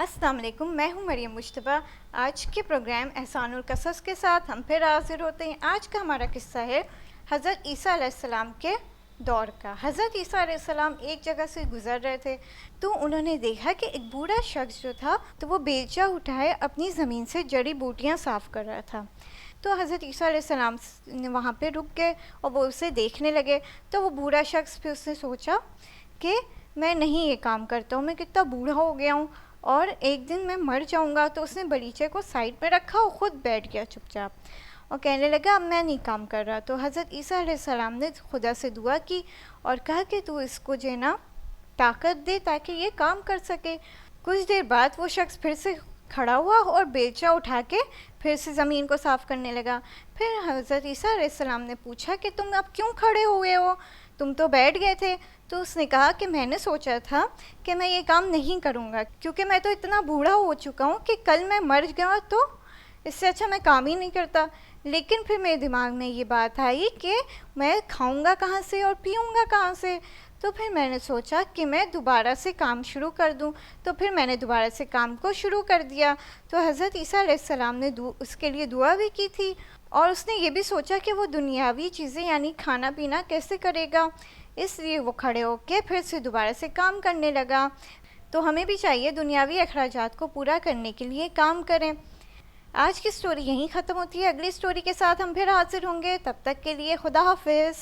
अस्सलाम वालेकुम, मैं हूं मरियम मुश्तबा। आज के प्रोग्राम एहसानुल कसस के साथ हम फिर हाजिर होते हैं। आज का हमारा किस्सा है हज़रत ईसा अलैहिस्सलाम के दौर का। हज़रत ईसा अलैहिस्सलाम एक जगह से गुज़र रहे थे तो उन्होंने देखा कि एक बूढ़ा शख्स जो था तो वो बेलचा उठाए अपनी ज़मीन से जड़ी बूटियाँ साफ़ कर रहा था। तो हज़रत ईसा अलैहिस्सलाम वहाँ पे रुक गए और वो उसे देखने लगे। तो वो बूढ़ा शख्स फिर उसने सोचा कि मैं नहीं ये काम करता हूँ, मैं कितना बूढ़ा हो गया हूँ और एक दिन मैं मर जाऊँगा। तो उसने बगीचे को साइड पे रखा और ख़ुद बैठ गया चुपचाप और कहने लगा अब मैं नहीं काम कर रहा। तो हज़रत ईसा अलैहिस्सलाम ने खुदा से दुआ की और कहा कि तू इसको जो है ना ताकत दे ताकि ये काम कर सके। कुछ देर बाद वो शख्स फिर से खड़ा हुआ और बेलचा उठा के फिर से ज़मीन को साफ़ करने लगा। फिर हज़रत ईसा अलैहिस्सलाम ने पूछा कि तुम अब क्यों खड़े हुए हो, तुम तो बैठ गए थे। तो उसने कहा कि मैंने सोचा था कि मैं ये काम नहीं करूँगा क्योंकि मैं तो इतना बूढ़ा हो चुका हूँ कि कल मैं मर गया तो इससे अच्छा मैं काम ही नहीं करता। लेकिन फिर मेरे दिमाग में ये बात आई कि मैं खाऊंगा कहाँ से और पीऊँगा कहाँ से। तो फिर मैंने सोचा कि मैं दोबारा से काम शुरू कर दूं। तो फिर मैंने दोबारा से काम को शुरू कर दिया। तो हज़रत ईसा अलैहिस्सलाम ने उसके लिए दुआ भी की थी और उसने ये भी सोचा कि वो दुनियावी चीज़ें यानी खाना पीना कैसे करेगा, इसलिए वो खड़े होकर फिर से दोबारा से काम करने लगा। तो हमें भी चाहिए दुनियावी अखराजात को पूरा करने के लिए काम करें। आज की स्टोरी यहीं ख़त्म होती है। अगली स्टोरी के साथ हम फिर हाजिर होंगे। तब तक के लिए खुदा हाफिज़।